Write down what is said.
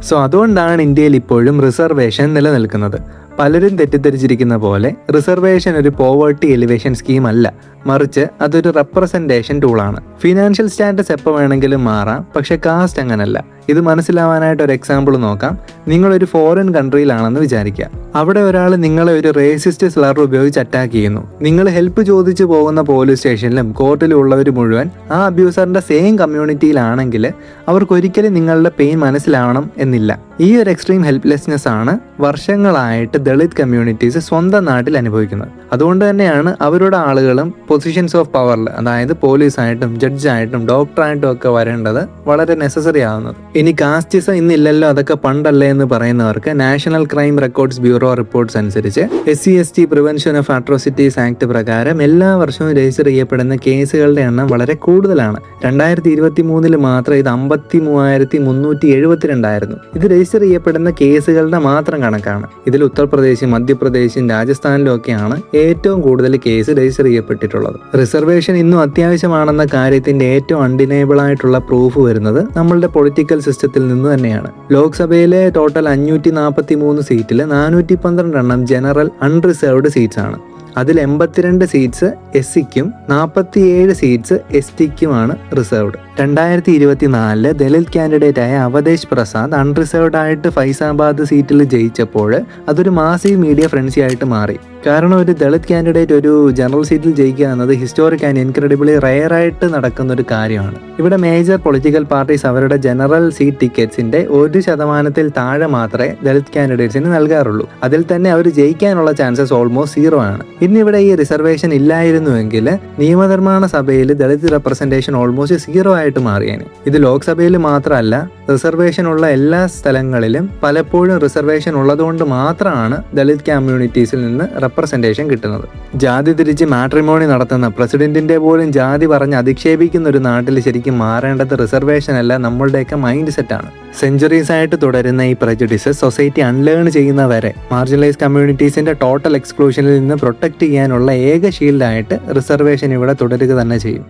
So അതുകൊണ്ടാണ് ഇന്ത്യയിൽ ഇപ്പോഴും റിസർവേഷൻ നിലനിൽക്കുന്നത്. പലരും തെറ്റിദ്ധരിച്ചിരിക്കുന്ന പോലെ റിസർവേഷൻ ഒരു പോവേർട്ടി എലിവേഷൻ സ്കീം അല്ല, മറിച്ച് അതൊരു റെപ്രസെൻറ്റേഷൻ ടൂളാണ്. ഫിനാൻഷ്യൽ സ്റ്റാറ്റസ് എപ്പോൾ വേണമെങ്കിലും മാറാം, പക്ഷെ കാസ്റ്റ് അങ്ങനല്ല. ഇത് മനസ്സിലാവാനായിട്ട് ഒരു എക്സാമ്പിൾ നോക്കാം. നിങ്ങളൊരു ഫോറിൻ കൺട്രിയിലാണെന്ന് വിചാരിക്കുക. അവിടെ ഒരാൾ നിങ്ങളെ ഒരു റേസിസ്റ്റ് സ്ലർ ഉപയോഗിച്ച് അറ്റാക്ക് ചെയ്യുന്നു. നിങ്ങൾ ഹെൽപ്പ് ചോദിച്ചു പോകുന്ന പോലീസ് സ്റ്റേഷനിലും കോർട്ടിലും ഉള്ളവർ മുഴുവൻ ആ അബ്യൂസറിന്റെ സെയിം കമ്മ്യൂണിറ്റിയിലാണെങ്കിൽ അവർക്കൊരിക്കലും നിങ്ങളുടെ പെയിൻ മനസ്സിലാവണം എന്നില്ല. ഈ ഒരു എക്സ്ട്രീം ഹെൽപ്ലെസ്നെസ് ആണ് വർഷങ്ങളായിട്ട് ദളിത് കമ്മ്യൂണിറ്റീസ് സ്വന്തം നാട്ടിൽ അനുഭവിക്കുന്നത്. അതുകൊണ്ട് തന്നെയാണ് അവരുടെ ആളുകളും പൊസിഷൻസ് ഓഫ് പവറിൽ, അതായത് പോലീസായിട്ടും ജഡ്ജായിട്ടും ഡോക്ടറായിട്ടും ഒക്കെ വരേണ്ടത് വളരെ നെസസറി ആവുന്നത്. ഇനി കാസ്റ്റിസം ഇന്നില്ലല്ലോ, അതൊക്കെ പണ്ടല്ലേ എന്ന് പറയുന്നവർക്ക് national crime records bureau reports അനുസരിച്ച് SC/ST prevention of atrocities act പ്രകാരം എല്ലാ വർഷവും രജിസ്റ്റർ ചെയ്യപ്പെടുന്ന കേസുകളുടെ എണ്ണം വളരെ കൂടുതലാണ്. 2023 മാത്രം ഇത് 53,372 ആയിരുന്നു. ഇത് രജിസ്റ്റർ ചെയ്യപ്പെടുന്ന കേസുകളുടെ മാത്രം കണക്കാണ്. ഇതിൽ ഉത്തർപ്രദേശും മധ്യപ്രദേശും രാജസ്ഥാനിലും ഒക്കെയാണ് ഏറ്റവും കൂടുതൽ കേസ് രജിസ്റ്റർ ചെയ്യപ്പെട്ടിട്ടുള്ളത്. റിസർവേഷൻ ഇന്നും അത്യാവശ്യമാണെന്ന കാര്യത്തിന്റെ ഏറ്റവും അൺഡിനേബിൾ ആയിട്ടുള്ള പ്രൂഫ് വരുന്നത് നമ്മളുടെ പൊളിറ്റിക്കൽ സിസ്റ്റത്തിൽ നിന്ന് തന്നെയാണ്. ലോക്സഭയിലെ ടോട്ടൽ 543 സീറ്റിൽ 412 ജനറൽ അൺറിസർവ്ഡ് സീറ്റ്സ് ആണ്. അതിൽ 82 സീറ്റ്സ് SCക്കും 47 സീറ്റ്സ് STക്കുമാണ് റിസർവ്ഡ്. 2024 ദലിത് കാൻഡിഡേറ്റായ അവധേഷ് പ്രസാദ് അൺറിസർവ്ഡ് ആയിട്ട് ഫൈസാബാദ് സീറ്റിൽ ജയിച്ചപ്പോൾ അതൊരു മാസീവ് മീഡിയ ഫ്രൻസി ആയിട്ട് മാറി. കാരണം ഒരു ദളിത് കാൻഡിഡേറ്റ് ഒരു ജനറൽ സീറ്റിൽ ജയിക്കുക എന്നത് ഹിസ്റ്റോറിക് ആൻഡ് ഇൻക്രെഡിബിളി റെയർ ആയിട്ട് നടക്കുന്ന ഒരു കാര്യമാണ്. ഇവിടെ മേജർ പൊളിറ്റിക്കൽ പാർട്ടീസ് അവരുടെ ജനറൽ സീറ്റ് ടിക്കറ്റ്സിന്റെ 1% താഴെ മാത്രമേ ദളിത് കാൻഡിഡേറ്റ്സിന് നൽകാറുള്ളൂ. അതിൽ തന്നെ അവർ ജയിക്കാനുള്ള ചാൻസസ് ഓൾമോസ്റ്റ് 0 ആണ്. ഇന്നിവിടെ ഈ റിസർവേഷൻ ഇല്ലായിരുന്നുവെങ്കിൽ നിയമനിർമ്മാണ സഭയിൽ ദളിത് റെപ്രസെന്റേഷൻ ഓൾമോസ്റ്റ് 0 ആയിട്ട് മാറിയേനെ. ഇത് ലോക്സഭയിൽ മാത്രമല്ല, റിസർവേഷൻ ഉള്ള എല്ലാ സ്ഥലങ്ങളിലും പലപ്പോഴും റിസർവേഷൻ ഉള്ളതുകൊണ്ട് മാത്രമാണ് ദളിത് കമ്മ്യൂണിറ്റീസിൽ നിന്ന് റെപ്രസെന്റേഷൻ കിട്ടുന്നത്. ജാതി തിരിച്ച് മാട്രിമോണി നടത്തുന്ന, പ്രസിഡന്റിന്റെ പോലും ജാതി പറഞ്ഞ് അധിക്ഷേപിക്കുന്ന ഒരു നാട്ടിൽ ശരിക്കും മാറേണ്ടത് റിസർവേഷൻ അല്ല, നമ്മളുടെയൊക്കെ മൈൻഡ് സെറ്റാണ്. സെഞ്ചുറീസ് ആയിട്ട് തുടരുന്ന ഈ പ്രജുഡിസസ് സൊസൈറ്റി അൺലേൺ ചെയ്യുന്നവരെ മാർജിനലൈസ് കമ്മ്യൂണിറ്റീസിന്റെ ടോട്ടൽ എക്സ്ക്ലൂഷനിൽ നിന്ന് പ്രൊട്ടക്ട് ചെയ്യാനുള്ള ഏക ഷീൽഡായിട്ട് റിസർവേഷൻ ഇവിടെ തുടരുക തന്നെ ചെയ്യും.